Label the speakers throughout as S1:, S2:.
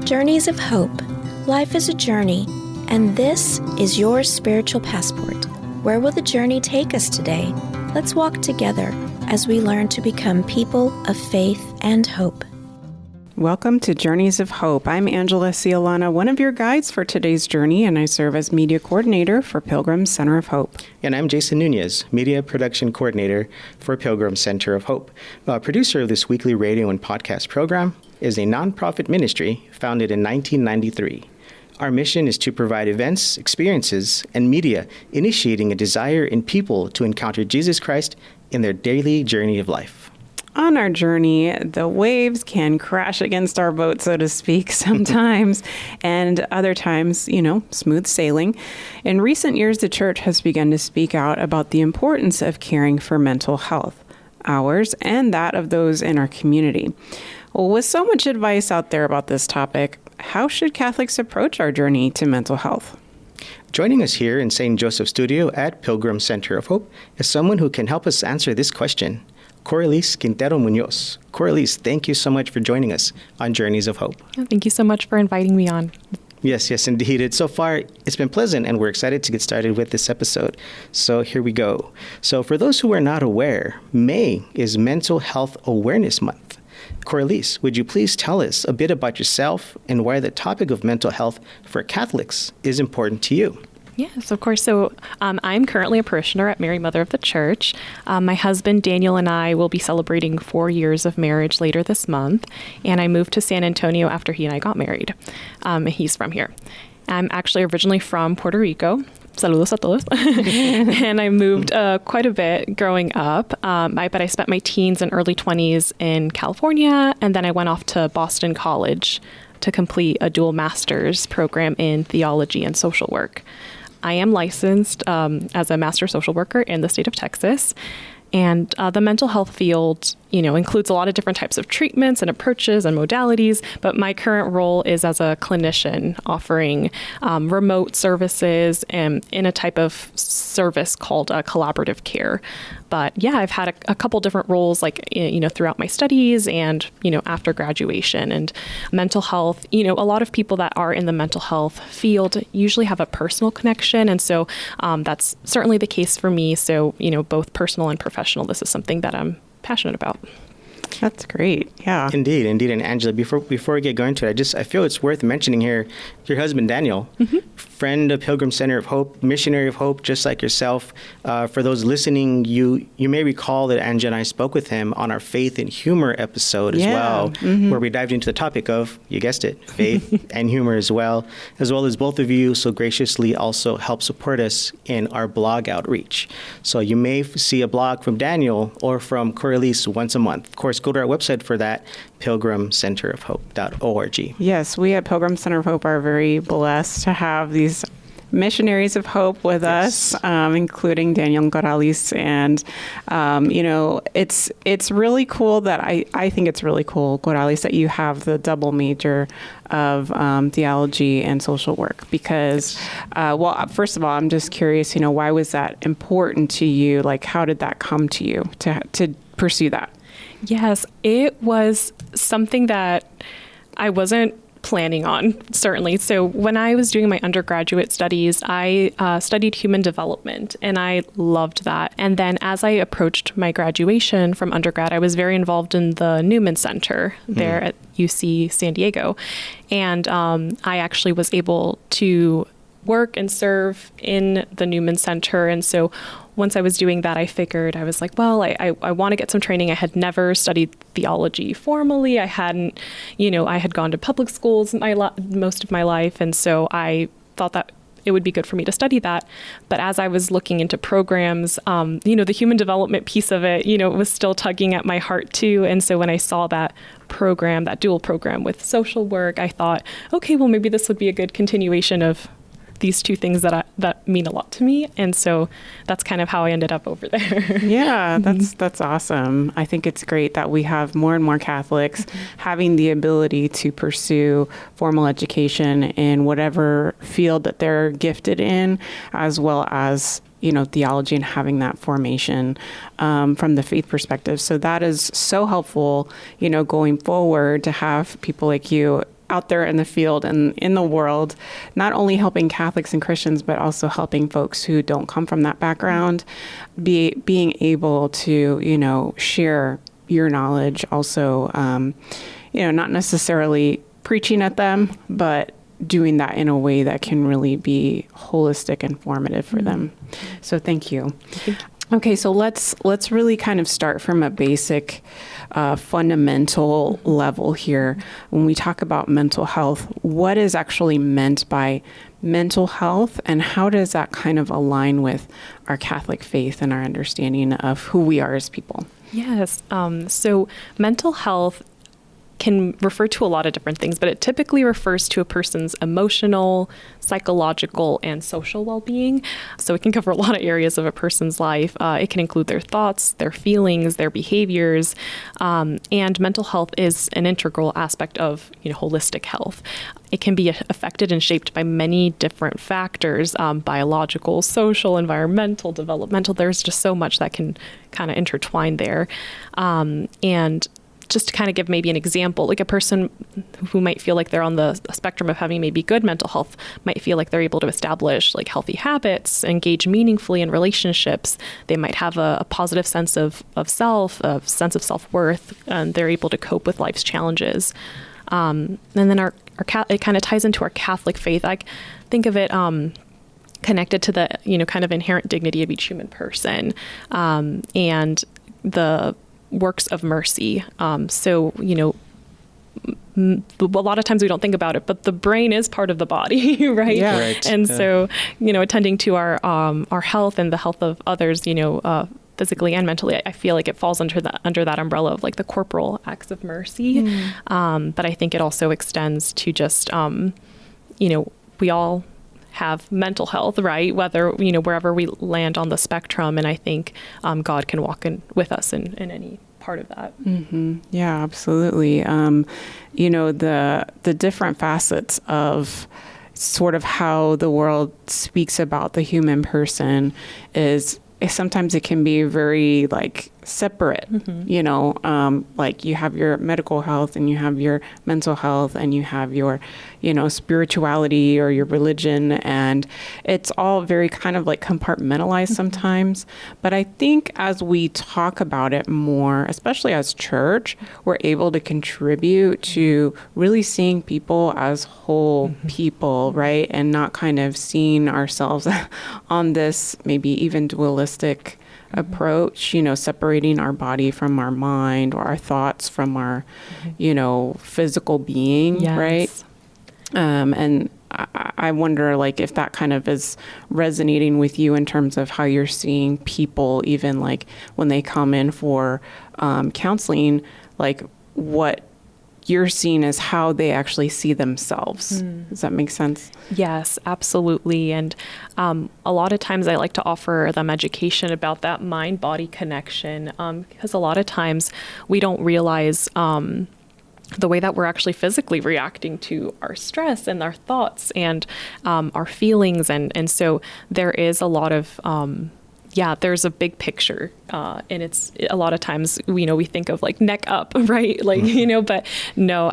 S1: Journeys of Hope. Life is a journey, and this is your spiritual passport. Where will the journey take us today? Let's walk together as we learn to become people of faith and hope.
S2: Welcome to Journeys of Hope. I'm Angela Ciolana, one of your guides for today's journey, and I serve as media coordinator for Pilgrim Center of Hope.
S3: And I'm Jason Muñoz, media production coordinator for Pilgrim Center of Hope. Producer of this weekly radio and podcast program is a nonprofit ministry founded in 1993. Our mission is to provide events, experiences, and media initiating a desire in people to encounter Jesus Christ in their daily journey of life.
S2: On our journey, the waves can crash against our boat, so to speak, sometimes, and other times, smooth sailing. In recent years, the church has begun to speak out about the importance of caring for mental health, ours and that of those in our community. Well, with so much advice out there about this topic, how should Catholics approach our journey to mental health?
S3: Joining us here in St. Joseph Studio at Pilgrim Center of Hope is someone who can help us answer this question. Coralys Quintero Muñoz. Coralys, thank you so much for joining us on Journeys of Hope.
S4: Thank you so much for inviting me on.
S3: Yes, indeed. So far, it's been pleasant, and we're excited to get started with this episode. So here we go. So for those who are not aware, May is Mental Health Awareness Month. Coralys, would you please tell us a bit about yourself and why the topic of mental health for Catholics is important to you?
S4: Yes, of course. So I'm currently a parishioner at Mary Mother of the Church. My husband, Daniel, and I will be celebrating 4 years of marriage later this month. And I moved to San Antonio after he and I got married. He's from here. I'm actually originally from Puerto Rico. Saludos a todos. And I moved quite a bit growing up. But I spent my teens and early 20s in California. And then I went off to Boston College to complete a dual master's program in theology and social work. I am licensed as a master social worker in the state of Texas. And the mental health field, includes a lot of different types of treatments and approaches and modalities. But my current role is as a clinician offering remote services and in a type of service called collaborative care. But yeah, I've had a couple different roles throughout my studies and, after graduation. And mental health, a lot of people that are in the mental health field usually have a personal connection. And so that's certainly the case for me. So, both personal and professional, this is something that I'm passionate about.
S2: That's great. Yeah.
S3: Indeed. And Angela, before we get going to it, I feel it's worth mentioning here, your husband, Daniel, friend of Pilgrim Center of Hope, missionary of hope, just like yourself. For those listening, you may recall that Angela and I spoke with him on our Faith and Humor episode as well, where we dived into the topic of, you guessed it, faith and humor as well as both of you so graciously also help support us in our blog outreach. So you may see a blog from Daniel or from Coralys once a month. Of course, go to our website for that, pilgrimcenterofhope.org.
S2: Yes, we at Pilgrim Center of Hope are very blessed to have these missionaries of hope with us, including Daniel and Coralys. And, it's really cool that I think it's really cool, Coralys, that you have the double major of theology and social work because, first of all, I'm just curious, why was that important to you? Like, how did that come to you to pursue that?
S4: Yes, it was something that I wasn't planning on, certainly. So when I was doing my undergraduate studies, I studied human development, and I loved that. And then as I approached my graduation from undergrad, I was very involved in the Newman Center there at UC San Diego. And I actually was able to work and serve in the Newman Center. And so once I was doing that, I figured, I was like, well, I want to get some training. I had never studied theology formally. I hadn't, I had gone to public schools most of my life. And so I thought that it would be good for me to study that. But as I was looking into programs, the human development piece of it, it was still tugging at my heart too. And so when I saw that program, that dual program with social work, I thought, okay, well, maybe this would be a good continuation of these two things that mean a lot to me. And so that's kind of how I ended up over there.
S2: Yeah, that's awesome. I think it's great that we have more and more Catholics having the ability to pursue formal education in whatever field that they're gifted in, as well as theology and having that formation from the faith perspective. So that is so helpful, going forward to have people like you out there in the field and in the world, not only helping Catholics and Christians, but also helping folks who don't come from that background, being able to, share your knowledge. Also, not necessarily preaching at them, but doing that in a way that can really be holistic and formative for them. So thank you. Okay, so let's really kind of start from a basic, fundamental level here. When we talk about mental health, what is actually meant by mental health, and how does that kind of align with our Catholic faith and our understanding of who we are as people?
S4: Yes. So mental health can refer to a lot of different things, but it typically refers to a person's emotional, psychological, and social well-being. So it can cover a lot of areas of a person's life. It can include their thoughts, their feelings, their behaviors, and mental health is an integral aspect of holistic health. It can be affected and shaped by many different factors, biological, social, environmental, developmental. There's just so much that can kind of intertwine there. And just to kind of give maybe an example, like a person who might feel like they're on the spectrum of having maybe good mental health might feel like they're able to establish like healthy habits, engage meaningfully in relationships. They might have a positive sense of self, a sense of self-worth, and they're able to cope with life's challenges. And then it kind of ties into our Catholic faith. I think of it connected to the, kind of inherent dignity of each human person, and the works of mercy. So, a lot of times we don't think about it, but the brain is part of the body, right?
S2: Yeah.
S3: Right.
S4: And so, attending to our health and the health of others, physically and mentally, I feel like it falls under that umbrella of like the corporal acts of mercy. But I think it also extends to just, we all have mental health, right? Whether, wherever we land on the spectrum. And I think God can walk with us in any part of that.
S2: Mm-hmm. Yeah, absolutely. The different facets of sort of how the world speaks about the human person is sometimes it can be very like separate, like you have your medical health and you have your mental health and you have your, spirituality or your religion. And it's all very kind of like compartmentalized sometimes. But I think as we talk about it more, especially as church, we're able to contribute to really seeing people as whole people, right? And not kind of seeing ourselves on this maybe even dualistic approach, separating our body from our mind or our thoughts from our, physical being,
S4: Yes.
S2: right? And I wonder, like, if that kind of is resonating with you in terms of how you're seeing people, even like when they come in for counseling, like what you're seeing as how they actually see themselves. Does that make sense?
S4: Yes, absolutely. And a lot of times I like to offer them education about that mind-body connection, because a lot of times we don't realize the way that we're actually physically reacting to our stress and our thoughts and our feelings. And so there is a lot of there's a big picture, and it's a lot of times, we think of like neck up, right? Like, but no,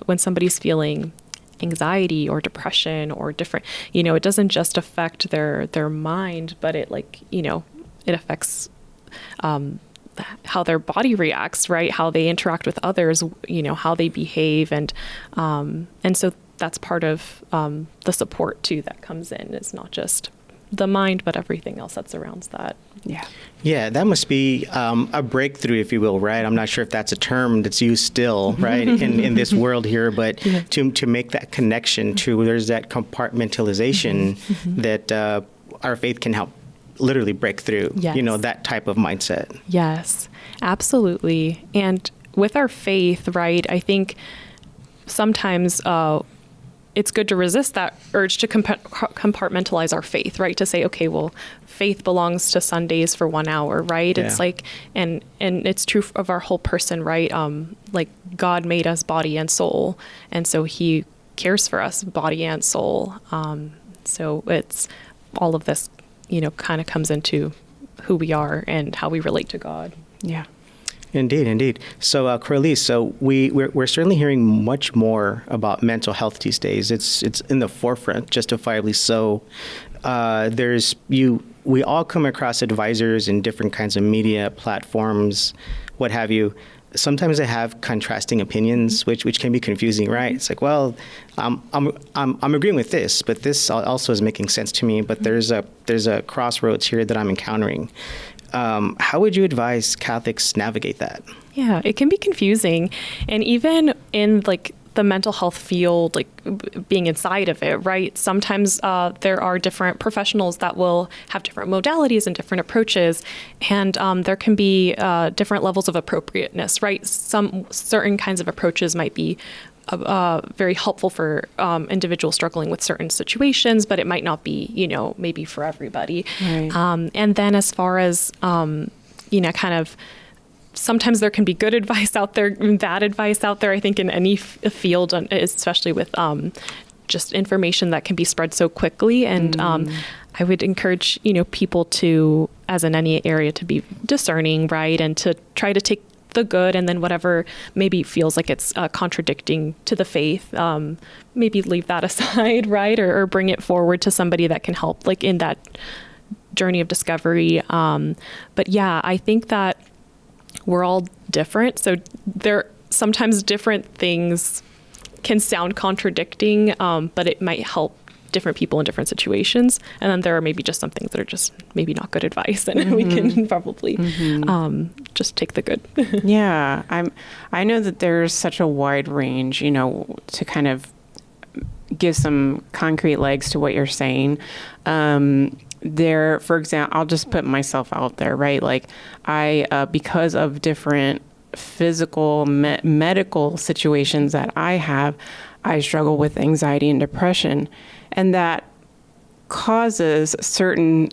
S4: when somebody's feeling anxiety or depression or different, it doesn't just affect their mind, but it it affects, how their body reacts, right? How they interact with others, how they behave. And so that's part of, the support too, that comes in. It's not just the mind, but everything else that surrounds that.
S2: Yeah.
S3: Yeah, that must be a breakthrough, if you will, right? I'm not sure if that's a term that's used still, right, in this world here, but to make that connection to, there's that compartmentalization that our faith can help literally break through,
S4: Yes.
S3: That type of mindset.
S4: Yes, absolutely. And with our faith, right, I think sometimes it's good to resist that urge to compartmentalize our faith, right? To say, okay, well, faith belongs to Sundays for 1 hour, right?
S3: Yeah.
S4: It's like, and it's true of our whole person, right? Like God made us body and soul, and so He cares for us body and soul. So it's all of this, kind of comes into who we are and how we relate to God.
S2: Yeah.
S3: Indeed. So, Coralys, so we're certainly hearing much more about mental health these days. It's in the forefront, justifiably so. We all come across advisors in different kinds of media platforms, what have you. Sometimes they have contrasting opinions, which can be confusing, right? It's like, well, I'm agreeing with this, but this also is making sense to me. But there's a crossroads here that I'm encountering. How would you advise Catholics navigate that?
S4: Yeah, it can be confusing, and even in like the mental health field, like being inside of it, right? Sometimes there are different professionals that will have different modalities and different approaches, and there can be different levels of appropriateness, right? Some certain kinds of approaches might be very helpful for individuals struggling with certain situations, but it might not be, maybe for everybody.
S2: Right.
S4: And then as far as, kind of, sometimes there can be good advice out there and bad advice out there, I think, in any field, especially with just information that can be spread so quickly. And I would encourage, people to, as in any area, to be discerning, right? And to try to take the good, and then whatever maybe feels like it's contradicting to the faith, maybe leave that aside, right? Or bring it forward to somebody that can help, like in that journey of discovery. But yeah, I think that we're all different. So there sometimes different things can sound contradicting, but it might help different people in different situations. And then there are maybe just some things that are just maybe not good advice, and we can probably just take the good.
S2: Yeah, I know that there's such a wide range, to kind of give some concrete legs to what you're saying. There, for example, I'll just put myself out there, right? Like I, because of different physical medical situations that I have, I struggle with anxiety and depression, and that causes certain,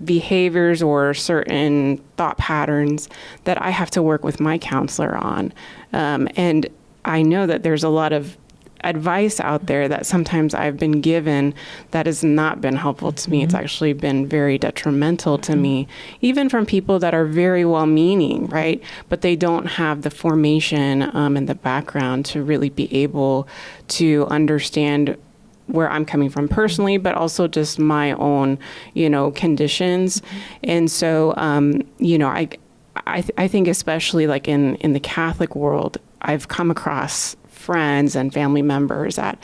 S2: behaviors or certain thought patterns that I have to work with my counselor on. And I know that there's a lot of advice out there that sometimes I've been given that has not been helpful to me. It's actually been very detrimental to me, even from people that are very well-meaning, right? But they don't have the formation and the background to really be able to understand where I'm coming from personally, but also just my own, conditions. And so, I think especially like in the Catholic world, I've come across friends and family members that,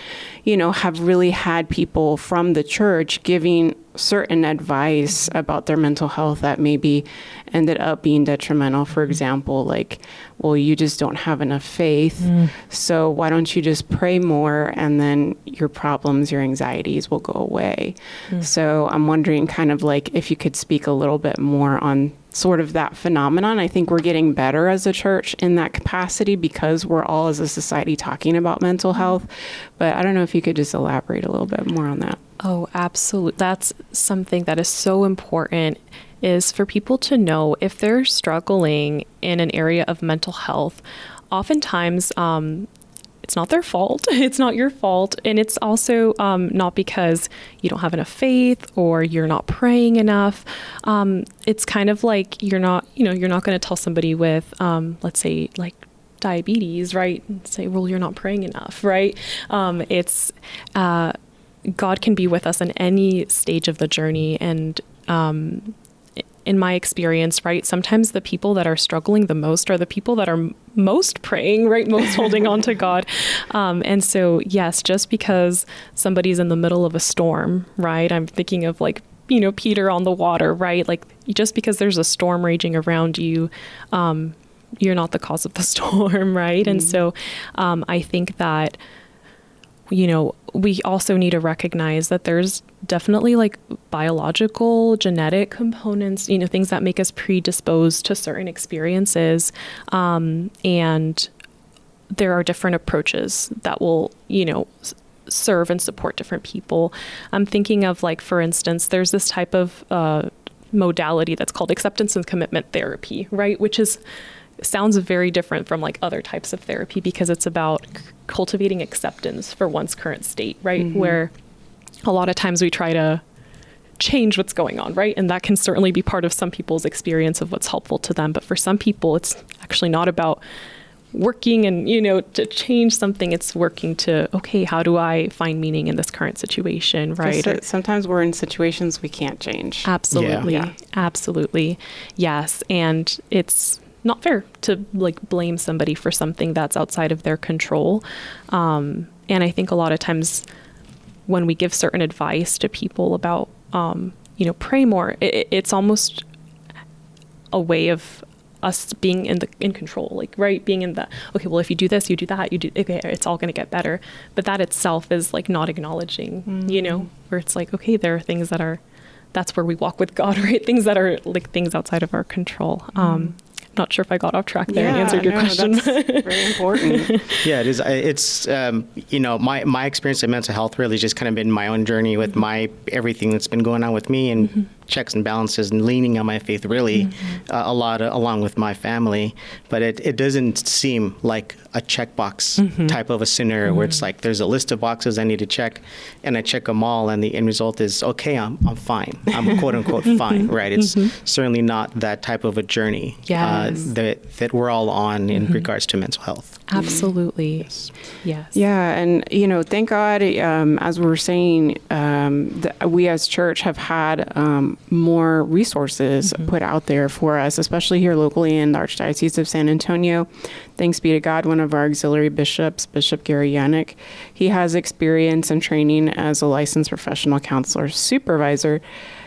S2: have really had people from the church giving certain advice about their mental health that maybe ended up being detrimental. For example, like, well, you just don't have enough faith. So why don't you just pray more, and then your problems, your anxieties will go away. So I'm wondering kind of like if you could speak a little bit more on sort of that phenomenon. I think we're getting better as a church in that capacity because we're all as a society talking about mental health. But I don't know if you could just elaborate a little bit more on that.
S4: Oh, absolutely. That's something that is so important, is for people to know if they're struggling in an area of mental health. Oftentimes, it's not their fault. It's not your fault. And it's also not because you don't have enough faith or you're not praying enough. It's kind of like you're not going to tell somebody with, let's say, like diabetes, right? And say, well, you're not praying enough, right? God can be with us in any stage of the journey. And in my experience, right, sometimes the people that are struggling the most are the people that are most praying, right, most holding on to God. And so, yes, just because somebody's in the middle of a storm, right, I'm thinking of like, Peter on the water, right? Like, just because there's a storm raging around you, you're not the cause of the storm, right? And so I think that, we also need to recognize that there's definitely like biological, genetic components, things that make us predisposed to certain experiences. And there are different approaches that will, serve and support different people. I'm thinking of like, for instance, there's this type of modality that's called acceptance and commitment therapy, right? Which sounds very different from like other types of therapy because it's about cultivating acceptance for one's current state, right? Where a lot of times we try to change what's going on, right? And that can certainly be part of some people's experience of what's helpful to them. But for some people, it's actually not about working and, to change something. It's working to, okay, how do I find meaning in this current situation, right?
S2: Sometimes we're in situations we can't change.
S4: Absolutely.
S2: Yeah.
S4: Absolutely. Yes. And it's not fair to blame somebody for something that's outside of their control. And I think a lot of times when we give certain advice to people about, pray more, it's almost a way of us being in control, right? Being in the, okay, well, if you do this, you do that, okay, it's all going to get better. But that itself is not acknowledging, where it's okay, there are things that's where we walk with God, right? Things that are things outside of our control. Not sure if I got off track there and answered your question.
S2: That's very important.
S3: Yeah, it is. It's, my experience in mental health really just kind of been my own journey with everything that's been going on with me and checks and balances and leaning on my faith really a lot along with my family. But it doesn't seem like a checkbox type of a scenario where it's there's a list of boxes I need to check and I check them all and the end result is, okay, I'm fine. I'm quote unquote fine, right? It's certainly not that type of a journey that we're all on in regards to mental health.
S4: Absolutely. Yes.
S2: Yeah. And, thank God, as we were saying, we as church have had more resources put out there for us, especially here locally in the Archdiocese of San Antonio. Thanks be to God, one of our auxiliary bishops, Bishop Gary Yannick, he has experience and training as a licensed professional counselor supervisor.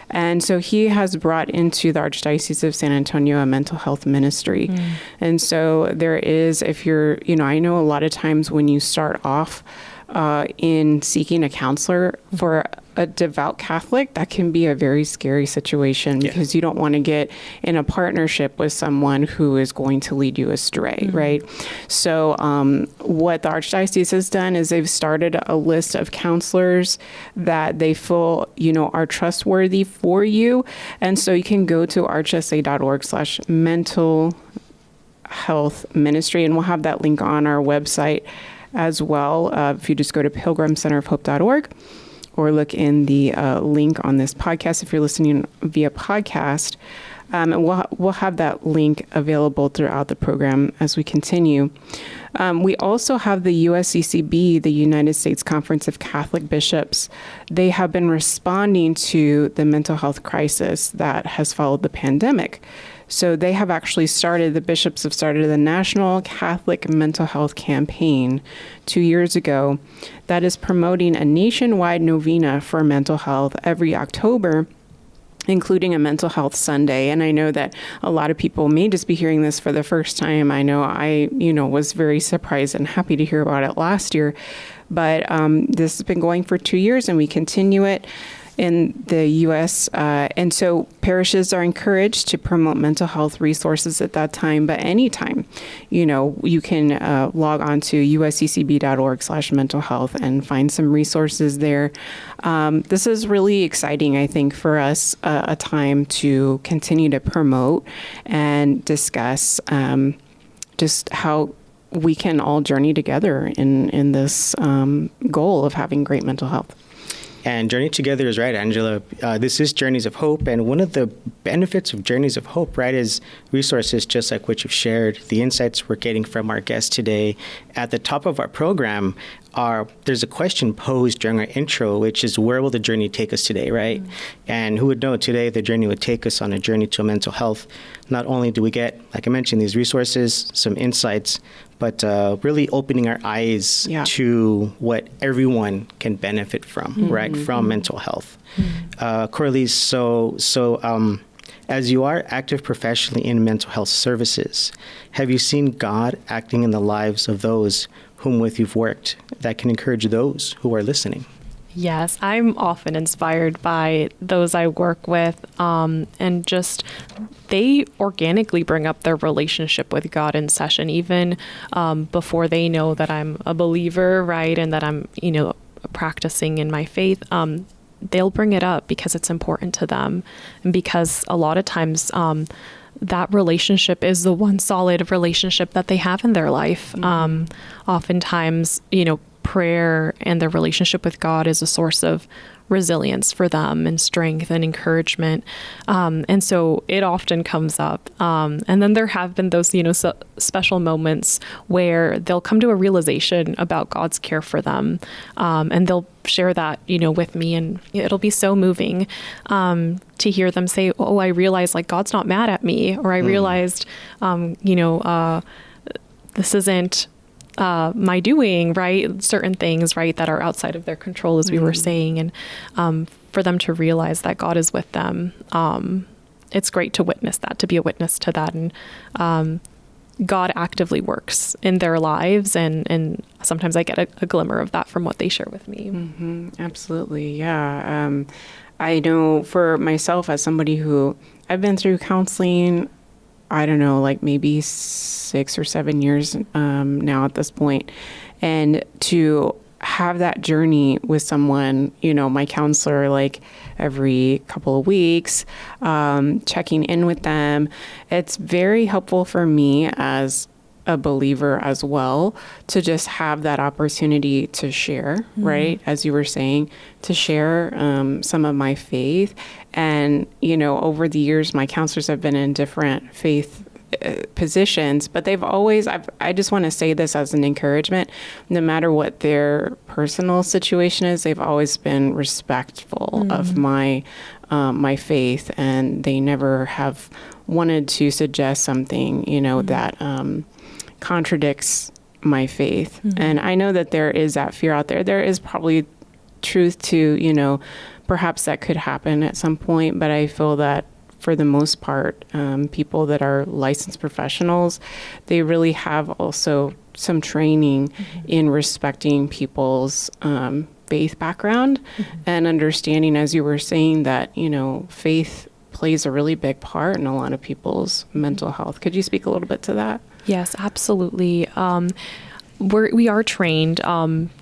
S2: And so he has brought into the Archdiocese of San Antonio a mental health ministry. And so there is, if you're, I know a lot of times when you start off in seeking a counselor for a devout Catholic, that can be a very scary situation because you don't want to get in a partnership with someone who is going to lead you astray, right? So what the Archdiocese has done is they've started a list of counselors that they feel, are trustworthy for you. And so you can go to archsa.org/mental health ministry, and we'll have that link on our website as well. If you just go to pilgrimcenterofhope.org or look in the link on this podcast if you're listening via podcast. And we'll have that link available throughout the program as we continue. We also have the USCCB, the United States Conference of Catholic Bishops. They have been responding to the mental health crisis that has followed the pandemic. So they have actually the bishops have started the National Catholic Mental Health Campaign 2 years ago that is promoting a nationwide novena for mental health every October, including a mental health Sunday. And I know that a lot of people may just be hearing this for the first time. I know I, was very surprised and happy to hear about it last year. But this has been going for 2 years and we continue it in the U.S. And so parishes are encouraged to promote mental health resources at that time, but anytime, you can log on to usccb.org/mental health and find some resources there. This is really exciting, I think, for us, a time to continue to promote and discuss just how we can all journey together in this goal of having great mental health.
S3: And Journey Together is right, Angela. This is Journeys of Hope. And one of the benefits of Journeys of Hope, right, is resources just like what you've shared, the insights we're getting from our guests today. At the top of our program, there's a question posed during our intro, which is, where will the journey take us today, right? And who would know today the journey would take us on a journey to mental health. Not only do we get, like I mentioned, these resources, some insights, but really opening our eyes to what everyone can benefit from, right, from mental health. Coralys, so as you are active professionally in mental health services, have you seen God acting in the lives of those whom with you've worked that can encourage those who are listening?
S4: Yes, I'm often inspired by those I work with, and just they organically bring up their relationship with God in session, even before they know that I'm a believer, right, and that I'm, practicing in my faith. They'll bring it up because it's important to them, and because a lot of times that relationship is the one solid relationship that they have in their life. Oftentimes, prayer and their relationship with God is a source of resilience for them and strength and encouragement. And so it often comes up. And then there have been those, special moments where they'll come to a realization about God's care for them. And they'll share that, with me, and it'll be so moving, to hear them say, oh, I realized like God's not mad at me, or I realized, this isn't my doing, right? Certain things, right, that are outside of their control, as we were saying, and for them to realize that God is with them. It's great to witness that, to be a witness to that, and God actively works in their lives, and sometimes I get a glimmer of that from what they share with me.
S2: Mm-hmm. Absolutely, yeah. I know for myself, as somebody who I've been through counseling, I don't know, like maybe 6 or 7 years now at this point. And to have that journey with someone, my counselor, like every couple of weeks, checking in with them, it's very helpful for me as a believer as well, to just have that opportunity to share, right? As you were saying, to share some of my faith. And, over the years, my counselors have been in different faith positions, but they've always, I just want to say this as an encouragement, no matter what their personal situation is, they've always been respectful of my faith, and they never have wanted to suggest something, that contradicts my faith. And I know that there is that fear out there. There is probably truth to, perhaps that could happen at some point, but I feel that for the most part, people that are licensed professionals, they really have also some training in respecting people's faith background and understanding, as you were saying, that, faith plays a really big part in a lot of people's mental health. Could you speak a little bit to that? Yes,
S4: absolutely. We are trained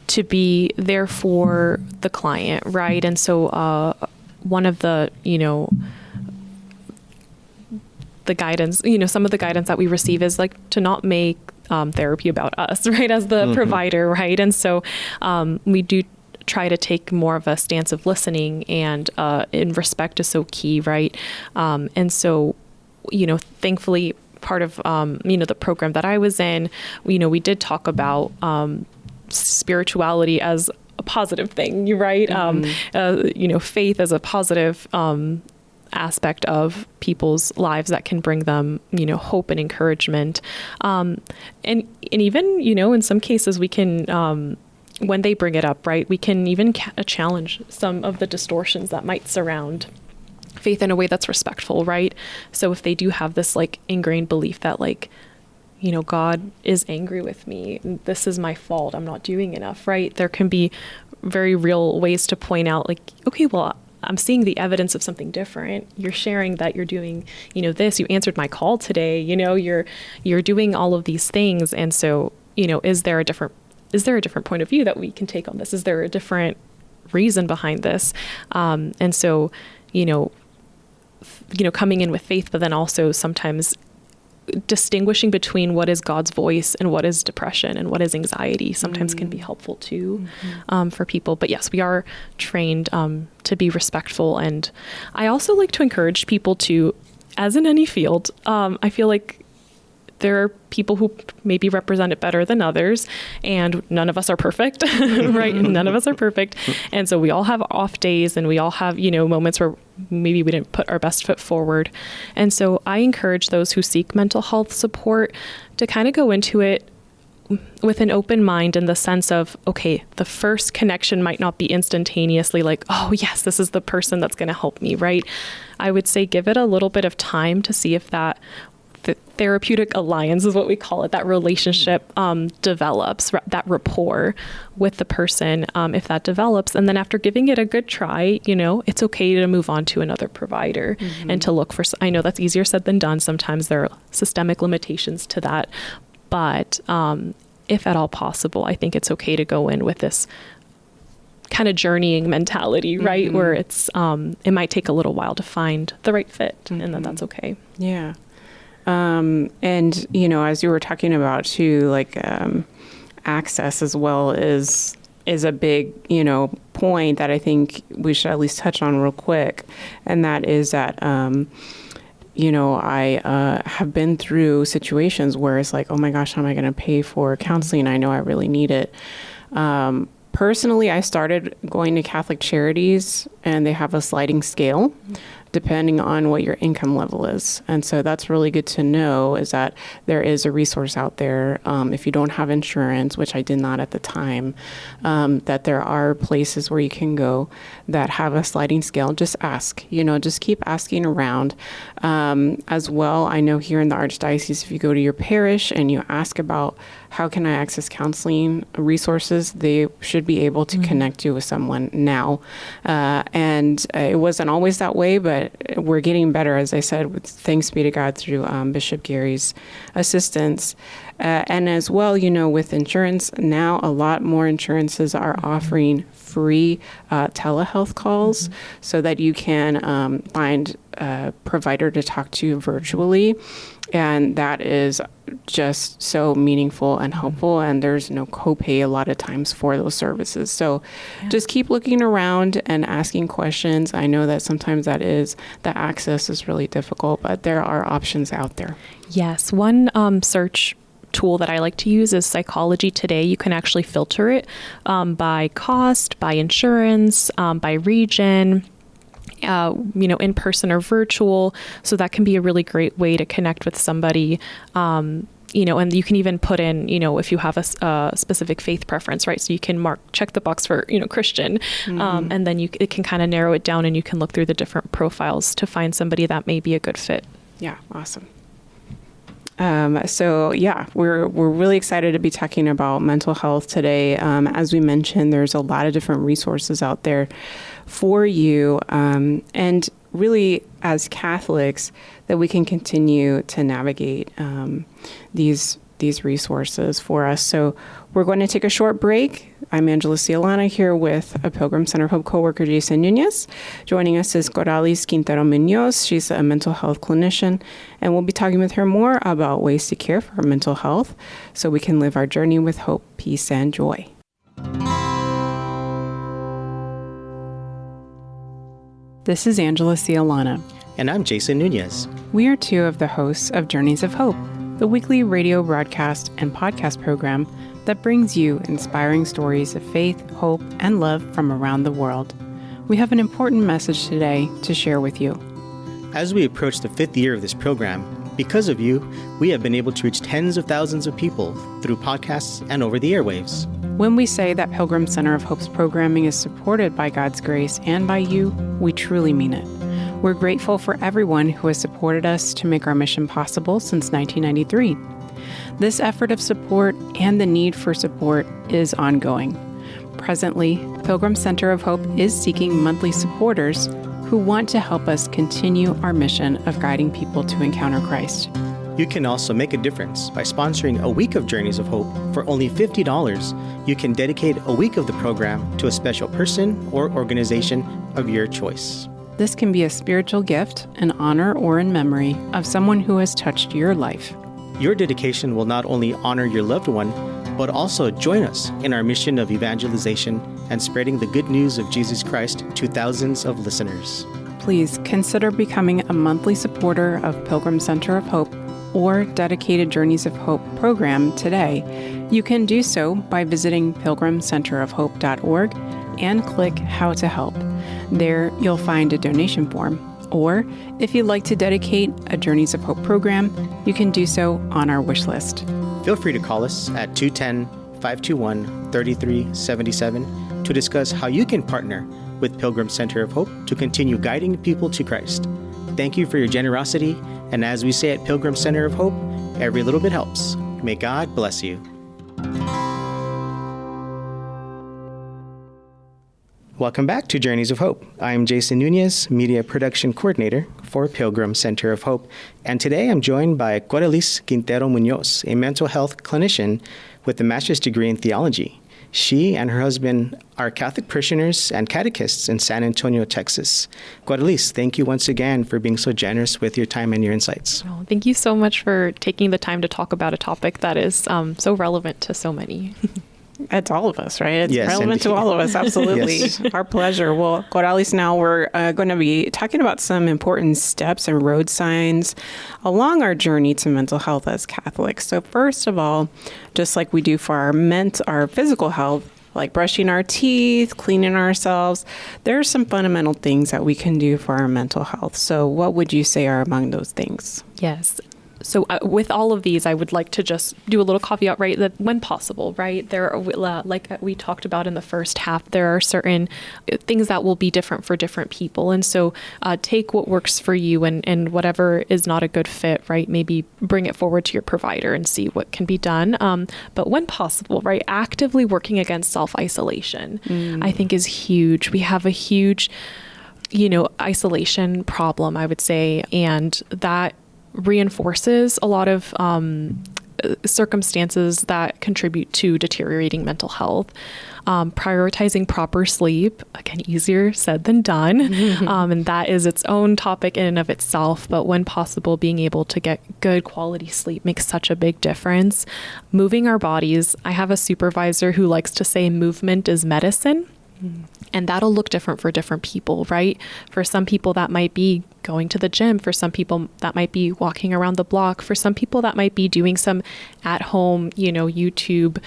S4: to be there for the client, right? And so one of the, the guidance, some of the guidance that we receive is like to not make therapy about us, right, as the provider, right? And so we do try to take more of a stance of listening, and in respect is so key, right? And so, thankfully, part of, the program that I was in, we did talk about spirituality as a positive thing, you're right? Faith as a positive aspect of people's lives that can bring them, hope and encouragement. And even, in some cases we can, when they bring it up, right, we can even challenge some of the distortions that might surround faith in a way that's respectful, right? So if they do have this like ingrained belief that like, God is angry with me, this is my fault, I'm not doing enough, right? There can be very real ways to point out like, okay, well, I'm seeing the evidence of something different. You're sharing that you're doing, this, you answered my call today, you're doing all of these things. And so, is there a different point of view that we can take on this? Is there a different reason behind this? And so, coming in with faith, but then also sometimes distinguishing between what is God's voice and what is depression and what is anxiety sometimes can be helpful too, for people. But yes, we are trained to be respectful. And I also like to encourage people to, as in any field, I feel like there are people who maybe represent it better than others, and none of us are perfect, right? None of us are perfect. And so we all have off days, and we all have, moments where maybe we didn't put our best foot forward. And so I encourage those who seek mental health support to kind of go into it with an open mind, in the sense of, okay, the first connection might not be instantaneously like, oh yes, this is the person that's going to help me, right? I would say give it a little bit of time to see if the therapeutic alliance is what we call it, that relationship develops, that rapport with the person, if that develops. And then after giving it a good try, it's okay to move on to another provider and to look for, I know that's easier said than done. Sometimes there are systemic limitations to that. But if at all possible, I think it's okay to go in with this kind of journeying mentality, right? Where it's, it might take a little while to find the right fit, and then that's okay.
S2: Yeah. And, as you were talking about too, like, access as well is is a big, point that I think we should at least touch on real quick. And that is that, I have been through situations where it's like, oh my gosh, how am I going to pay for counseling? I know I really need it. Personally, I started going to Catholic Charities, and they have a sliding scale depending on what your income level is. And so that's really good to know, is that there is a resource out there. If you don't have insurance, which I did not at the time, that there are places where you can go that have a sliding scale. Just ask, just keep asking around. As well, I know here in the Archdiocese, if you go to your parish and you ask about how can I access counseling resources, they should be able to connect you with someone now. And it wasn't always that way, but we're getting better, as I said, with thanks be to God through Bishop Gary's assistance. And as well, with insurance, now a lot more insurances are offering free telehealth calls so that you can find a provider to talk to virtually. And that is just so meaningful and helpful. And there's no copay a lot of times for those services. So just keep looking around and asking questions. I know that sometimes the access is really difficult, but there are options out there.
S4: Yes. One search tool that I like to use is Psychology Today. You can actually filter it by cost, by insurance, by region, in person or virtual. So that can be a really great way to connect with somebody. And you can even put in, if you have a specific faith preference, right? So you can check the box for, Christian, and then it can kind of narrow it down, and you can look through the different profiles to find somebody that may be a good fit.
S2: Yeah, awesome. We're really excited to be talking about mental health today. As we mentioned, there's a lot of different resources out there for you, and really as Catholics, that we can continue to navigate these resources for us. So we're going to take a short break. I'm Angela Cialana here with a Pilgrim Center of Hope coworker, Jason Muñoz. Joining us is Coralys Quintero Muñoz. She's a mental health clinician, and we'll be talking with her more about ways to care for our mental health so we can live our journey with hope, peace, and joy. This is Angela Cialana.
S3: And I'm Jason Muñoz.
S2: We are two of the hosts of Journeys of Hope, the weekly radio broadcast and podcast program that brings you inspiring stories of faith, hope, and love from around the world. We have an important message today to share with you.
S3: As we approach the 5th year of this program, because of you, we have been able to reach tens of thousands of people through podcasts and over the airwaves.
S2: When we say that Pilgrim Center of Hope's programming is supported by God's grace and by you, we truly mean it. We're grateful for everyone who has supported us to make our mission possible since 1993. This effort of support and the need for support is ongoing. Presently, Pilgrim Center of Hope is seeking monthly supporters who want to help us continue our mission of guiding people to encounter Christ.
S3: You can also make a difference by sponsoring a week of Journeys of Hope for only $50. You can dedicate a week of the program to a special person or organization of your choice.
S2: This can be a spiritual gift, an honor, or in memory of someone who has touched your life.
S3: Your dedication will not only honor your loved one, but also join us in our mission of evangelization and spreading the good news of Jesus Christ to thousands of listeners.
S2: Please consider becoming a monthly supporter of Pilgrim Center of Hope or dedicated Journeys of Hope program today. You can do so by visiting pilgrimcenterofhope.org and click How to Help. There, you'll find a donation form. Or, if you'd like to dedicate a Journeys of Hope program, you can do so on our wish list.
S3: Feel free to call us at 210-521-3377 to discuss how you can partner with Pilgrim Center of Hope to continue guiding people to Christ. Thank you for your generosity, and as we say at Pilgrim Center of Hope, every little bit helps. May God bless you. Welcome back to Journeys of Hope. I'm Jason Muñoz, Media Production Coordinator for Pilgrim Center of Hope. And today I'm joined by Coralys Quintero Muñoz, a mental health clinician with a master's degree in theology. She and her husband are Catholic parishioners and catechists in San Antonio, Texas. Coralys, thank you once again for being so generous with your time and your insights.
S4: Oh, thank you so much for taking the time to talk about a topic that is so relevant to so many.
S2: It's all of us, right? It's
S3: Yes,
S2: relevant to
S3: indeed.
S2: all of us. Absolutely.
S3: Yes.
S2: Our pleasure. Well, Coralys, now we're going to be talking about some important steps and road signs along our journey to mental health as Catholics. So first of all, just like we do for our physical health, like brushing our teeth, cleaning ourselves, there are some fundamental things that we can do for our mental health. So what would you say are among those things?
S4: Yes. So with all of these, I would like to just do a little caveat, right, that when possible, right, there are, like we talked about in the first half, there are certain things that will be different for different people. And so take what works for you and whatever is not a good fit, right, maybe bring it forward to your provider and see what can be done. But when possible, right, actively working against self-isolation, I think is huge. We have a huge, isolation problem, I would say, and that reinforces a lot of circumstances that contribute to deteriorating mental health. Prioritizing proper sleep, again, easier said than done. And that is its own topic in and of itself. But when possible, being able to get good quality sleep makes such a big difference. Moving our bodies. I have a supervisor who likes to say movement is medicine. And that'll look different for different people, right? For some people, that might be going to the gym. For some people, that might be walking around the block. For some people, that might be doing some at-home, YouTube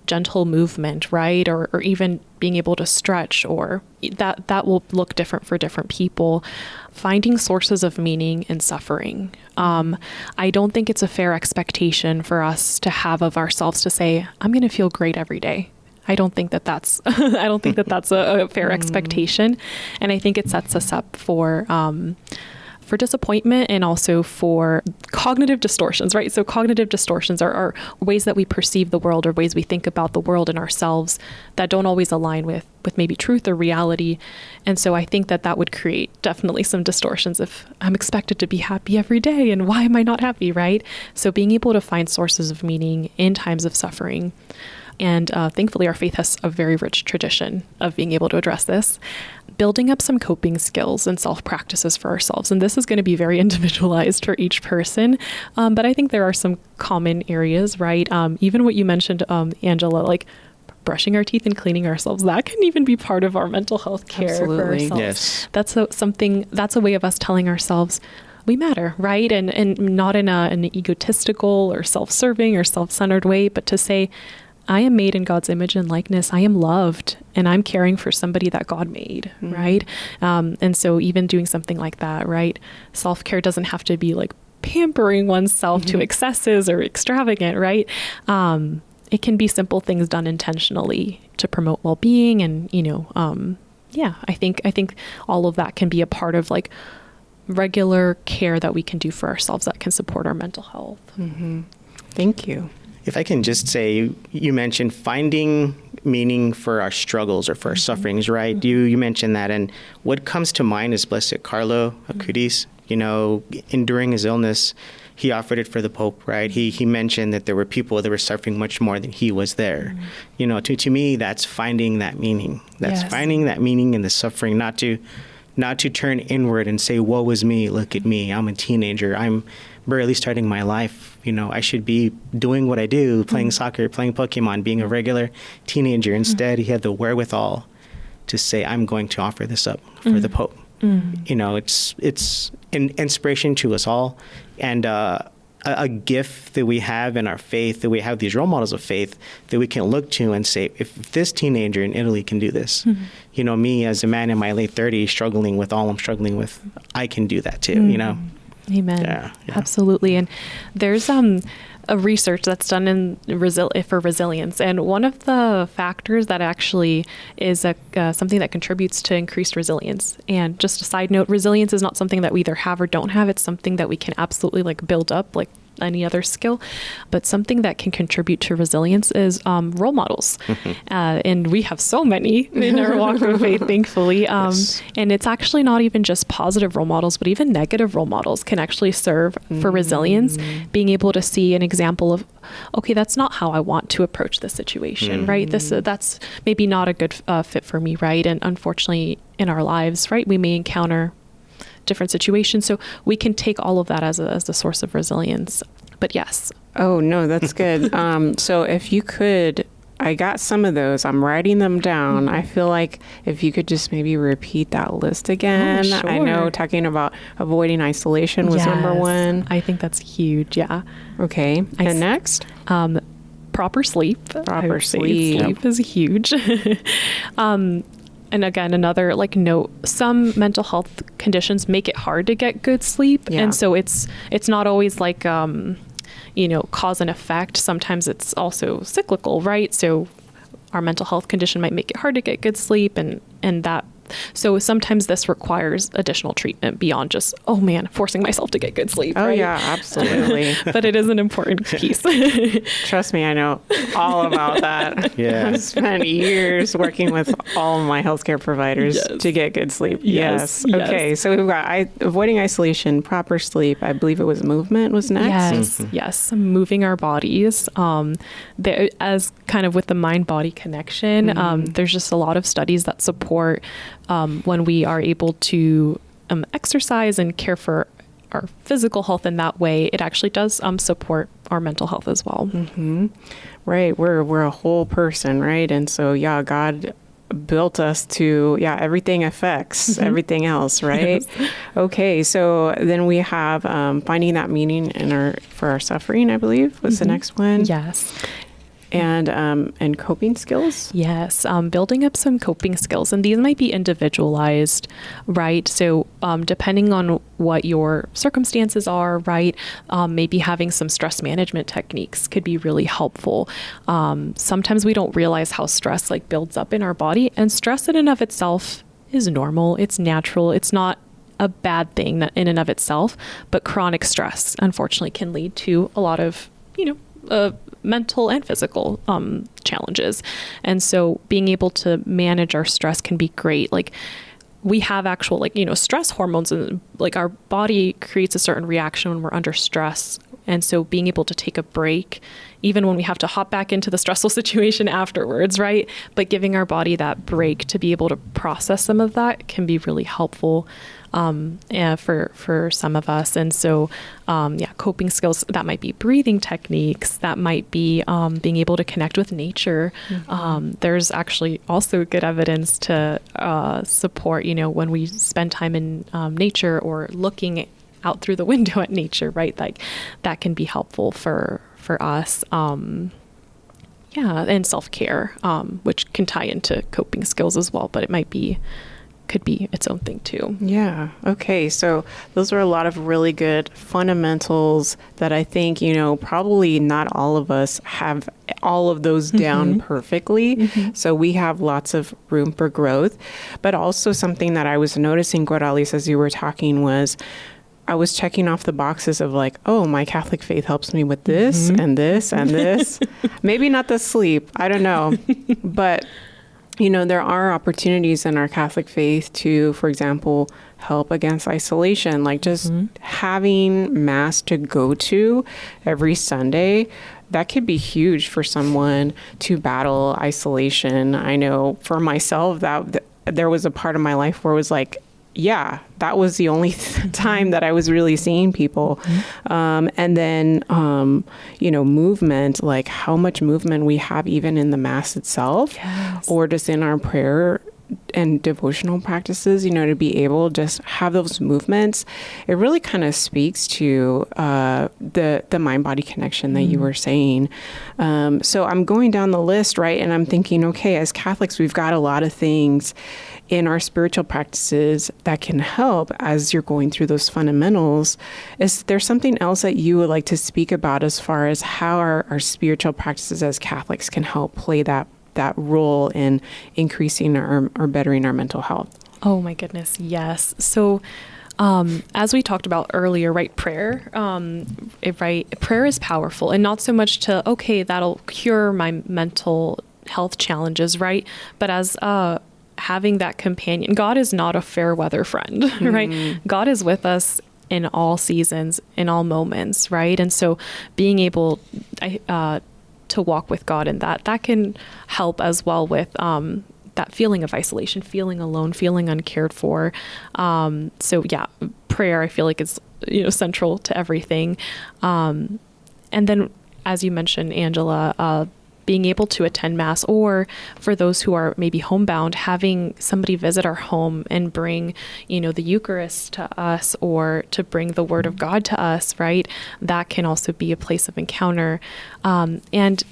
S4: gentle movement, right? Or even being able to stretch, or that will look different for different people. Finding sources of meaning in suffering. I don't think it's a fair expectation for us to have of ourselves to say, I'm going to feel great every day. I don't think that that's a fair expectation. And I think it sets us up for disappointment and also for cognitive distortions, right? So cognitive distortions are ways that we perceive the world or ways we think about the world and ourselves that don't always align with maybe truth or reality. And so I think that would create definitely some distortions if I'm expected to be happy every day and why am I not happy, right? So being able to find sources of meaning in times of suffering. And thankfully, our faith has a very rich tradition of being able to address this, building up some coping skills and self-practices for ourselves. And this is going to be very individualized for each person. But I think there are some common areas, right? Even what you mentioned, Angela, like brushing our teeth and cleaning ourselves, that can even be part of our mental health care for ourselves.
S3: Yes.
S4: That's a way of us telling ourselves, we matter, right? And not in an egotistical or self-serving or self-centered way, but to say, I am made in God's image and likeness. I am loved and I'm caring for somebody that God made, right? And so even doing something like that, right? Self-care doesn't have to be like pampering oneself to excesses or extravagant, right? It can be simple things done intentionally to promote well-being and, I think all of that can be a part of like regular care that we can do for ourselves that can support our mental health.
S2: Thank you.
S3: If I can just say, you mentioned finding meaning for our struggles or for our sufferings, right? You mentioned that. And what comes to mind is Blessed Carlo Acutis, enduring his illness, he offered it for the Pope, right? He mentioned that there were people that were suffering much more than he was there. To me, that's finding that meaning. That's finding that meaning in the suffering, not to turn inward and say, woe is me, look at me, I'm a teenager, I'm barely starting my life. I should be doing what I do, playing soccer, playing Pokemon, being a regular teenager. Instead, he had the wherewithal to say, I'm going to offer this up for the Pope. It's an inspiration to us all, and a gift that we have in our faith, that we have these role models of faith that we can look to and say, if this teenager in Italy can do this, me as a man in my late 30s struggling with all I'm struggling with, I can do that too,
S4: Amen.
S3: Yeah.
S4: Absolutely. And there's a research that's done for resilience. And one of the factors that actually is something that contributes to increased resilience. And just a side note, resilience is not something that we either have or don't have. It's something that we can absolutely build up, like any other skill. But something that can contribute to resilience is role models. And we have so many in our walk of faith, thankfully. And it's actually not even just positive role models, but even negative role models can actually serve for resilience. Being able to see an example of, okay, that's not how I want to approach this situation, right? That's maybe not a good fit for me, right? And unfortunately, in our lives, right, we may encounter different situations. So we can take all of that as a source of resilience. But yes.
S2: Oh, no, that's good. So if you could I got some of those. I'm writing them down. I feel like if you could just maybe repeat that list again.
S4: Sure.
S2: I know talking about avoiding isolation was number one.
S4: I think that's huge. Yeah.
S2: Okay. And next?
S4: Proper sleep.
S2: Proper sleep.
S4: Sleep is huge. And again, another note, some mental health conditions make it hard to get good sleep.
S2: Yeah.
S4: And so it's not always cause and effect. Sometimes it's also cyclical, right? So our mental health condition might make it hard to get good sleep, and that. So sometimes this requires additional treatment beyond just, forcing myself to get good sleep.
S2: Oh,
S4: right?
S2: yeah, absolutely.
S4: But it is an important piece.
S2: Trust me, I know all about that.
S3: Yeah.
S2: I've spent years working with all of my healthcare providers to get good sleep. Yes. Okay, so we've got avoiding isolation, proper sleep. I believe it was movement was next.
S4: Yes. Moving our bodies. As kind of with the mind-body connection, there's just a lot of studies that support when we are able to exercise and care for our physical health in that way, it actually does support our mental health as well.
S2: Mm-hmm. Right. We're a whole person, right? And so, God built us to, everything affects everything else, right? Yes. Okay. So then we have finding that meaning for our suffering, I believe, was the next one.
S4: Yes.
S2: And coping skills?
S4: Yes, building up some coping skills. And these might be individualized, right? So depending on what your circumstances are, right, maybe having some stress management techniques could be really helpful. Sometimes we don't realize how stress builds up in our body. And stress in and of itself is normal. It's natural. It's not a bad thing in and of itself. But chronic stress, unfortunately, can lead to a lot of, mental and physical challenges. And so being able to manage our stress can be great. We have actual stress hormones, and our body creates a certain reaction when we're under stress. And so being able to take a break, even when we have to hop back into the stressful situation afterwards, right? But giving our body that break to be able to process some of that can be really helpful for some of us. And so, coping skills, that might be breathing techniques, that might be being able to connect with nature. There's actually also good evidence to support, when we spend time in nature or looking out through the window at nature, right? That can be helpful for us. And self-care, which can tie into coping skills as well, but could be its own thing too.
S2: Yeah. Okay. So those are a lot of really good fundamentals that I think, probably not all of us have all of those down perfectly. So we have lots of room for growth. But also something that I was noticing, Coralys, as you were talking, was I was checking off the boxes of my Catholic faith helps me with this and this and this. Maybe not the sleep. I don't know. But there are opportunities in our Catholic faith to, for example, help against isolation, just having Mass to go to every Sunday. That could be huge for someone to battle isolation. I know for myself that there was a part of my life where it was that was the only time that I was really seeing people. And then, movement, how much movement we have even in the Mass itself, or just in our prayer and devotional practices, to be able to just have those movements. It really kind of speaks to the mind-body connection that you were saying. So I'm going down the list, right? And I'm thinking, okay, as Catholics, we've got a lot of things in our spiritual practices that can help as you're going through those fundamentals. Is there something else that you would like to speak about as far as how our spiritual practices as Catholics can help play that role in increasing or bettering our mental health?
S4: Oh my goodness, yes. So as we talked about earlier, right, prayer is powerful, and not so much that'll cure my mental health challenges, right? But as having that companion, God is not a fair weather friend, right? God is with us in all seasons, in all moments, right? And so being able to walk with God in that can help as well with that feeling of isolation, feeling alone, feeling uncared for. Prayer, I feel like is central to everything. And then, as you mentioned, Angela, being able to attend Mass, or for those who are maybe homebound, having somebody visit our home and bring, the Eucharist to us, or to bring the Word of God to us, right? That can also be a place of encounter. And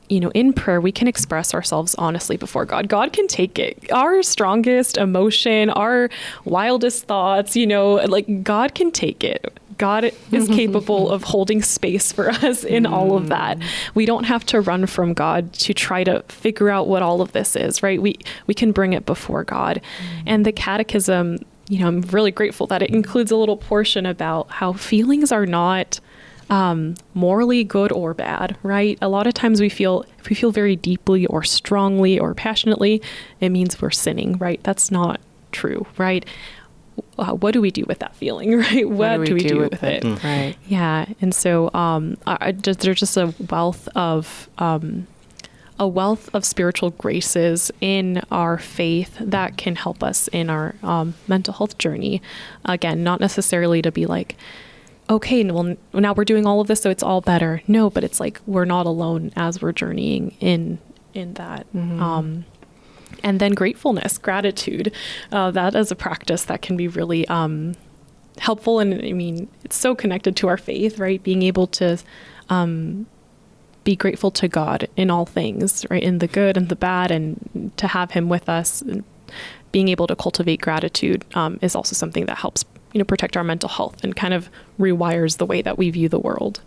S4: in prayer, we can express ourselves honestly before God. God can take it. Our strongest emotion, our wildest thoughts, God can take it. God is capable of holding space for us in all of that. We don't have to run from God to try to figure out what all of this is, right? We can bring it before God. And the Catechism, I'm really grateful that it includes a little portion about how feelings are not morally good or bad, right? A lot of times if we feel very deeply or strongly or passionately, it means we're sinning, right? That's not true, right? What do we do with that feeling, right? What do we do with it?
S2: Right.
S4: Yeah. And so there's just a wealth of spiritual graces in our faith that can help us in our mental health journey. Again, not necessarily to be like, okay, well, now we're doing all of this, so it's all better. No, but it's like we're not alone as we're journeying in that. And then gratefulness, gratitude. That is a practice that can be really helpful. And I mean, it's so connected to our faith, right? Being able to be grateful to God in all things, right? In the good and the bad, and to have Him with us. And being able to cultivate gratitude is also something that helps protect our mental health and kind of rewires the way that we view the world.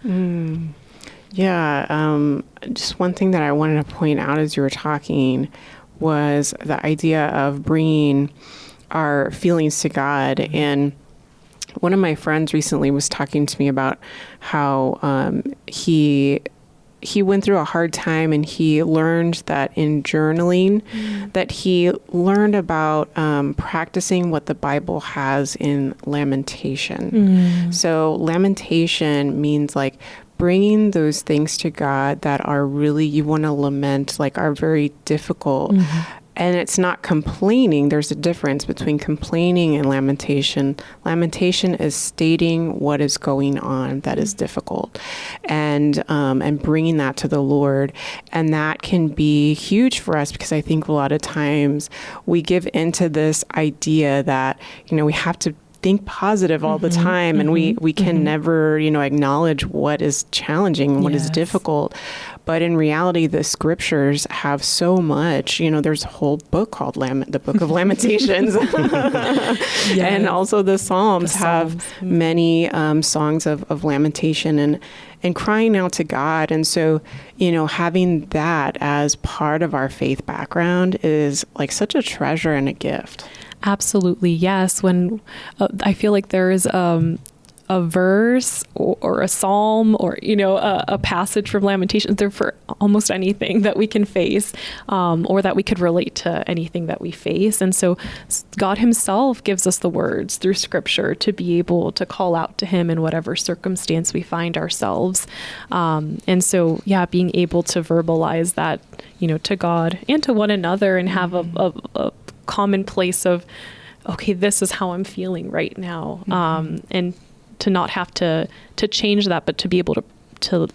S2: Yeah. Just one thing that I wanted to point out as you were talking was the idea of bringing our feelings to God. And one of my friends recently was talking to me about how he went through a hard time, and he learned that in journaling, that he learned about practicing what the Bible has in lamentation. So lamentation means like bringing those things to God that are really, you want to lament, like are very difficult. And it's not complaining. There's a difference between complaining and lamentation. Lamentation is stating what is going on that is difficult, and bringing that to the Lord. And that can be huge for us, because I think a lot of times we give into this idea that, we have to think positive all the time, and we can never, acknowledge what is challenging and what is difficult. But in reality, the scriptures have so much, there's a whole book called the Book of Lamentations. And also the Psalms have many songs of lamentation and crying out to God. And so, having that as part of our faith background is like such a treasure and a gift.
S4: Absolutely. Yes. When I feel like there is a verse or a psalm or, a passage from Lamentations there for almost anything that we can face, or that we could relate to anything that we face. And so God Himself gives us the words through Scripture to be able to call out to Him in whatever circumstance we find ourselves. And so, being able to verbalize that, to God and to one another, and have a common place of, okay, this is how I'm feeling right now. And to not have to change that, but to be able to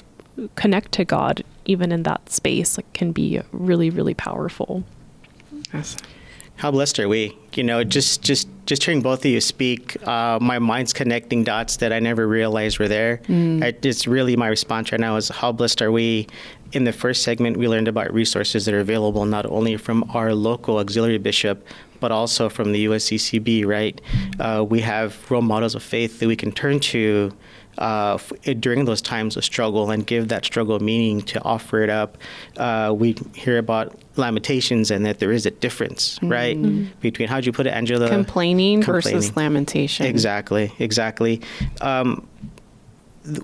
S4: connect to God even in that space, can be really, really powerful.
S2: Yes.
S3: How blessed are we? Just hearing both of you speak, my mind's connecting dots that I never realized were there. It's really my response right now is how blessed are we? In the first segment, we learned about resources that are available not only from our local auxiliary bishop, but also from the USCCB, right? We have role models of faith that we can turn to during those times of struggle and give that struggle meaning, to offer it up. We hear about lamentations and that there is a difference, right? Between, how'd you put it, Angela?
S2: Complaining versus lamentation.
S3: Exactly.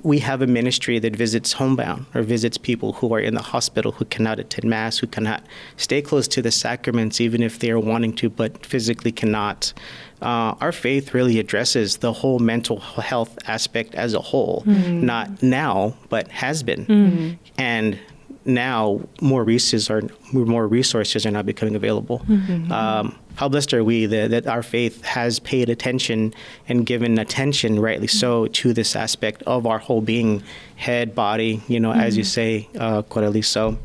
S3: We have a ministry that visits homebound or visits people who are in the hospital, who cannot attend Mass, who cannot stay close to the sacraments, even if they are wanting to, but physically cannot. Our faith really addresses the whole mental health aspect as a whole, not now, but has been. And now more resources are now becoming available. How blessed are we that our faith has paid attention and given attention, rightly so, to this aspect of our whole being, head, body, as you say, Coralys. So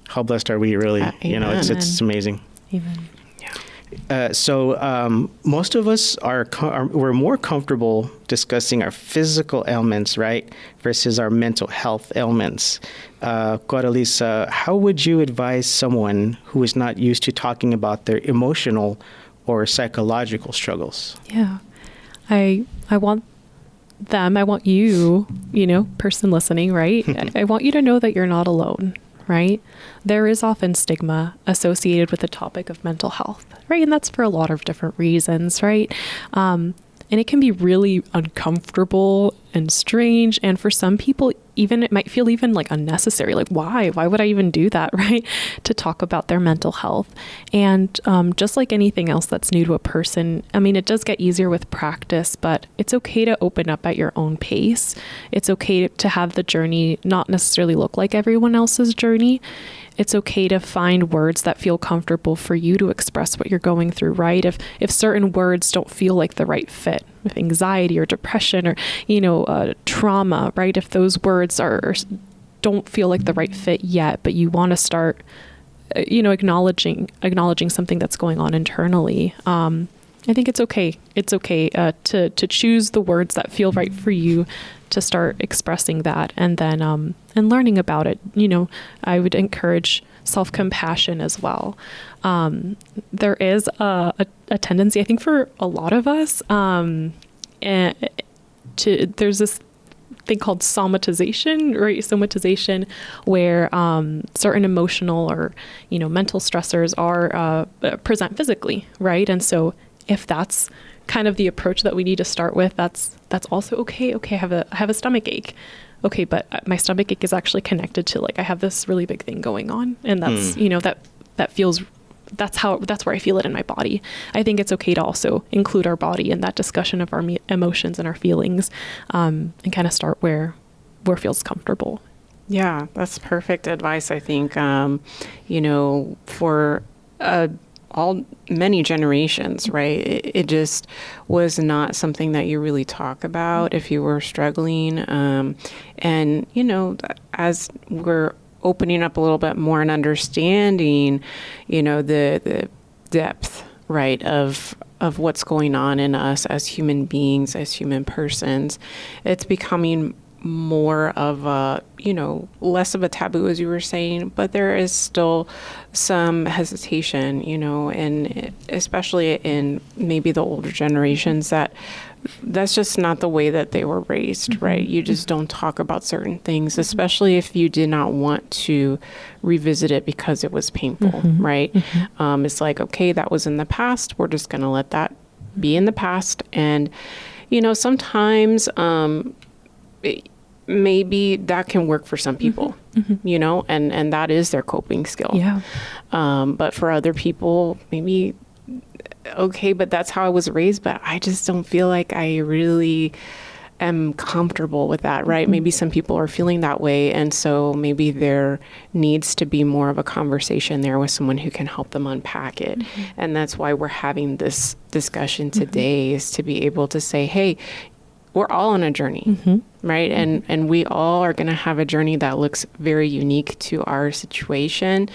S3: How blessed are we, really? You know, it's amazing.
S4: Amen.
S3: So most of us we're more comfortable discussing our physical ailments, right, versus our mental health ailments. Coralys, how would you advise someone who is not used to talking about their emotional or psychological struggles?
S4: Yeah, I want you, person listening, right? I want you to know that you're not alone. Right? There is often stigma associated with the topic of mental health, right? And that's for a lot of different reasons, right? And it can be really uncomfortable and strange. And for some people, even it might feel even like unnecessary. Like, why would I even do that? Right. To talk about their mental health. And just like anything else that's new to a person, I mean, it does get easier with practice, but it's okay to open up at your own pace. It's okay to have the journey not necessarily look like everyone else's journey. It's okay to find words that feel comfortable for you to express what you're going through, right? If certain words don't feel like the right fit, with anxiety or depression or, trauma, right? If those words don't feel like the right fit yet, but you want to start, acknowledging something that's going on internally. I think it's okay. It's okay to choose the words that feel right for you, to start expressing that, and then and learning about it. I would encourage self-compassion as well. There is a tendency, I think, for a lot of us, there's this thing called somatization, right? Somatization, where certain emotional or mental stressors are present physically, right? And so if that's kind of the approach that we need to start with, that's also okay. Okay, I have a stomach ache. Okay, but my stomach ache is actually connected to, like, I have this really big thing going on, and that's that feels, that's where I feel it in my body. I think it's okay to also include our body in that discussion of our emotions and our feelings, and kind of start where feels comfortable.
S2: Yeah, that's perfect advice. I think for many generations, right? It just was not something that you really talk about if you were struggling. And, as we're opening up a little bit more and understanding, the depth, right, of what's going on in us as human beings, as human persons, it's becoming more of a, less of a taboo, as you were saying, but there is still some hesitation, and especially in maybe the older generations, that's just not the way that they were raised, mm-hmm. right? You just don't talk about certain things, especially if you did not want to revisit it because it was painful, mm-hmm. right? Mm-hmm. It's like, okay, that was in the past. We're just going to let that be in the past. And, sometimes, maybe that can work for some people, mm-hmm. And that is their coping skill. Yeah. But for other people, maybe, okay, but that's how I was raised, but I just don't feel like I really am comfortable with that, right? Mm-hmm. Maybe some people are feeling that way. And so maybe there needs to be more of a conversation there with someone who can help them unpack it. Mm-hmm. And that's why we're having this discussion today, mm-hmm. is to be able to say, hey, we're all on a journey, mm-hmm. right? And we all are going to have a journey that looks very unique to our situation.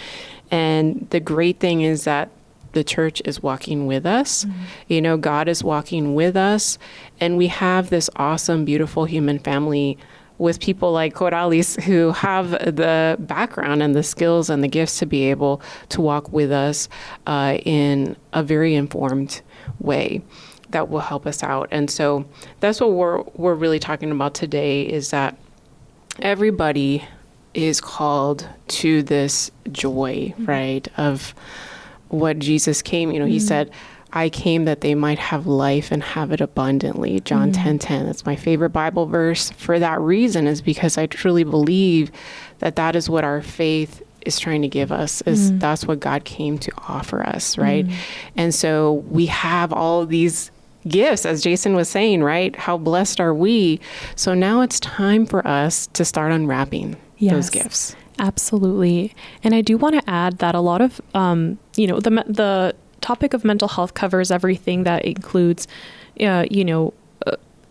S2: And the great thing is that the church is walking with us. Mm-hmm. God is walking with us. And we have this awesome, beautiful human family with people like Coralys who have the background and the skills and the gifts to be able to walk with us in a very informed way that will help us out. And so that's what we're really talking about today, is that everybody is called to this joy, mm-hmm. right, of what Jesus came. Mm-hmm. He said, I came that they might have life and have it abundantly. John 10:10. That's my favorite Bible verse. For that reason, is because I truly believe that is what our faith is trying to give us, is that's what God came to offer us, right? And so we have all of these gifts, as Jason was saying, right? How blessed are we? So now it's time for us to start unwrapping those gifts.
S4: Absolutely. And I do want to add that a lot of, the topic of mental health covers everything that includes,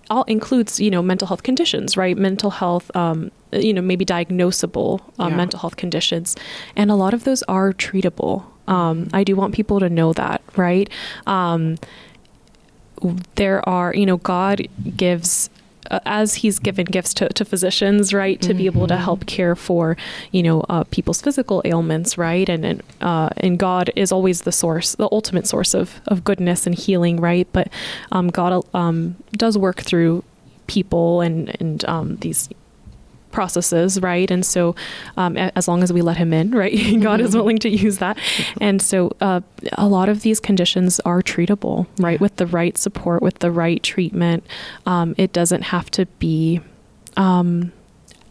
S4: all includes, mental health conditions, right? Mental health, maybe diagnosable mental health conditions. And a lot of those are treatable. I do want people to know that, right? There are, God gives, as he's given gifts to physicians, right, to be able to help care for, people's physical ailments, right, and God is always the source, the ultimate source of goodness and healing, right. But God does work through people and these processes, right? And so as long as we let him in, right, God is willing to use that. And so a lot of these conditions are treatable, right, with the right support, with the right treatment. It doesn't have to be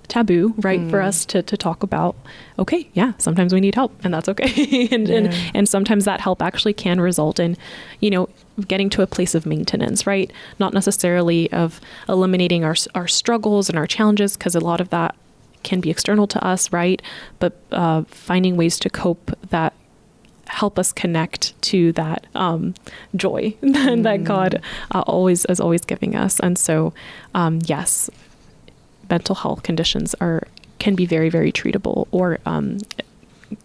S4: taboo, right, for us to talk about, okay, yeah, sometimes we need help, and that's okay. and sometimes that help actually can result in, getting to a place of maintenance, right? Not necessarily of eliminating our struggles and our challenges, because a lot of that can be external to us, right? But finding ways to cope that help us connect to that joy that God is always giving us. And so, yes, mental health conditions can be very, very treatable, or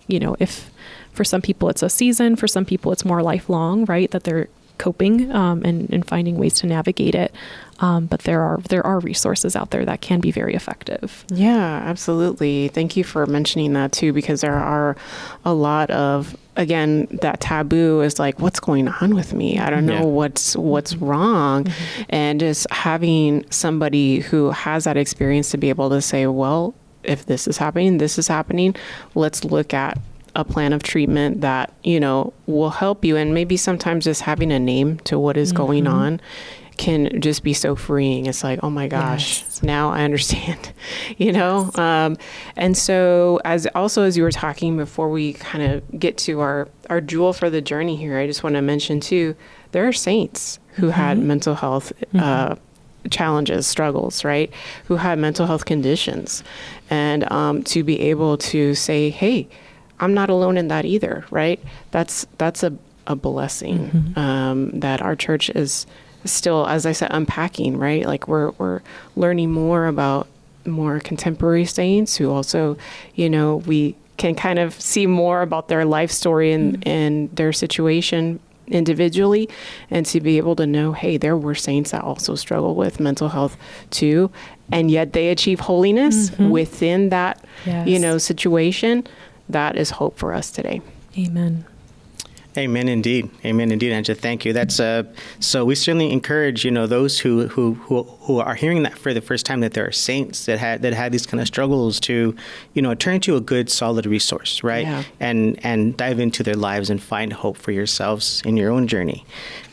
S4: if for some people it's a season, for some people it's more lifelong, right, that they're coping and finding ways to navigate it. But there are resources out there that can be very effective.
S2: Yeah, absolutely. Thank you for mentioning that too, because there are a lot of, again, that taboo is like, what's going on with me? I don't know what's wrong. And just having somebody who has that experience to be able to say, well, if this is happening, let's look at a plan of treatment that, will help you. And maybe sometimes just having a name to what is going on can just be so freeing. It's like, oh my gosh, now I understand, and so as you were talking before we kind of get to our jewel for the journey here, I just want to mention too, there are saints who had mental health challenges, struggles, right? Who had mental health conditions, and to be able to say, hey, I'm not alone in that either, right? That's a blessing that our church is still, as I said, unpacking, right? Like we're learning more about more contemporary saints who also, we can kind of see more about their life story and their situation individually, and to be able to know, hey, there were saints that also struggle with mental health too, and yet they achieve holiness within that, situation. That is hope for us today.
S4: Amen.
S3: Amen indeed. Amen indeed, Angela. Thank you. That's so we certainly encourage, those who are hearing that for the first time, that there are saints that had these kind of struggles to, turn to a good, solid resource, right? Yeah. And dive into their lives and find hope for yourselves in your own journey.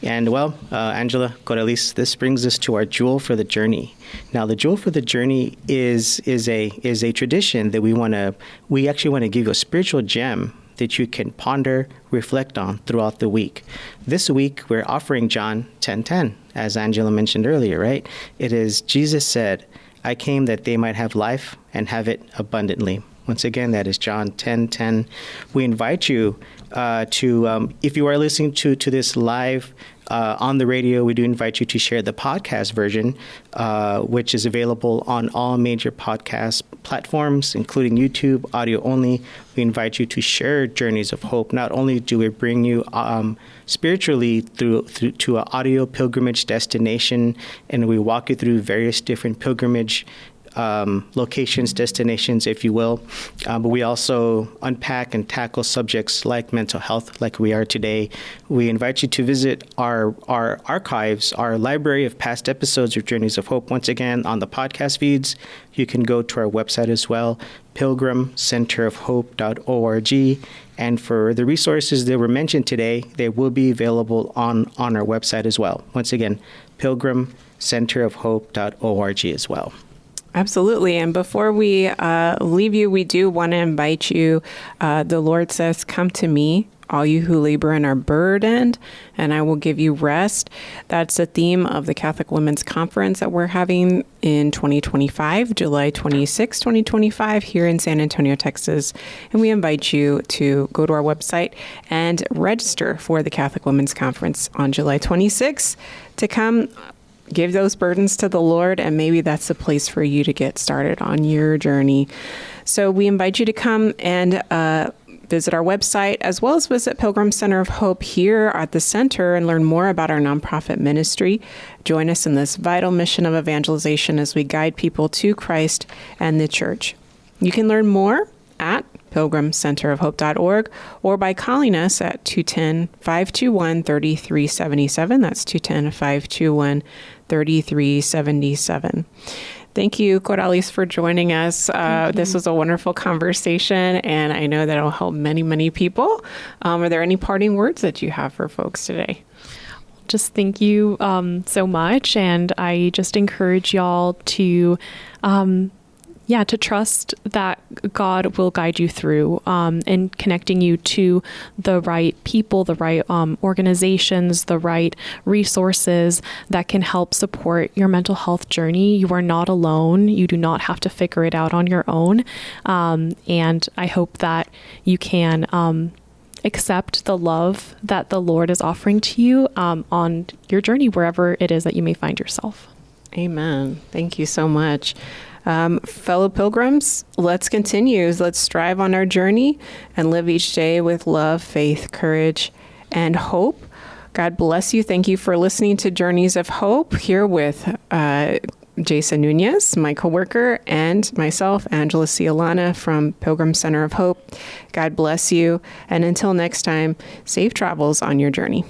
S3: And well, Angela, Coralys, this brings us to our jewel for the journey. Now, the jewel for the journey is a tradition that we actually want to give you a spiritual gem that you can ponder, reflect on throughout the week. This week, we're offering John 10:10, as Angela mentioned earlier, right? It is, Jesus said, I came that they might have life and have it abundantly. Once again, that is John 10:10. We invite you to, if you are listening to this live on the radio, we do invite you to share the podcast version, which is available on all major podcast platforms, including YouTube, audio only. We invite you to share Journeys of Hope. Not only do we bring you spiritually through to an audio pilgrimage destination, and we walk you through various different pilgrimage locations, destinations, if you will. But we also unpack and tackle subjects like mental health, like we are today. We invite you to visit our archives, our library of past episodes of Journeys of Hope. Once again, on the podcast feeds, you can go to our website as well, pilgrimcenterofhope.org. And for the resources that were mentioned today, they will be available on our website as well. Once again, pilgrimcenterofhope.org as well.
S2: Absolutely. And before we leave you, we do want to invite you. The Lord says, come to me, all you who labor and are burdened, and I will give you rest. That's the theme of the Catholic Women's Conference that we're having in 2025, July 26, 2025, here in San Antonio, Texas. And we invite you to go to our website and register for the Catholic Women's Conference on July 26 to come give those burdens to the Lord, and maybe that's the place for you to get started on your journey. So we invite you to come and visit our website, as well as visit Pilgrim Center of Hope here at the center and learn more about our nonprofit ministry. Join us in this vital mission of evangelization as we guide people to Christ and the church. You can learn more at pilgrimcenterofhope.org or by calling us at 210-521-3377. That's 210-521-3377. Thank you, Coralys, for joining us. This was a wonderful conversation, and I know that it'll help many, many people. Are there any parting words that you have for folks today?
S4: Just thank you so much, and I just encourage y'all to to trust that God will guide you through and connecting you to the right people, the right organizations, the right resources that can help support your mental health journey. You are not alone. You do not have to figure it out on your own. And I hope that you can accept the love that the Lord is offering to you on your journey, wherever it is that you may find yourself.
S2: Amen. Thank you so much. Fellow pilgrims, let's continue. Let's strive on our journey and live each day with love, faith, courage, and hope. God bless you. Thank you for listening to Journeys of Hope here with Jason Muñoz, my coworker, and myself, Angela Cialana from Pilgrim Center of Hope. God bless you. And until next time, safe travels on your journey.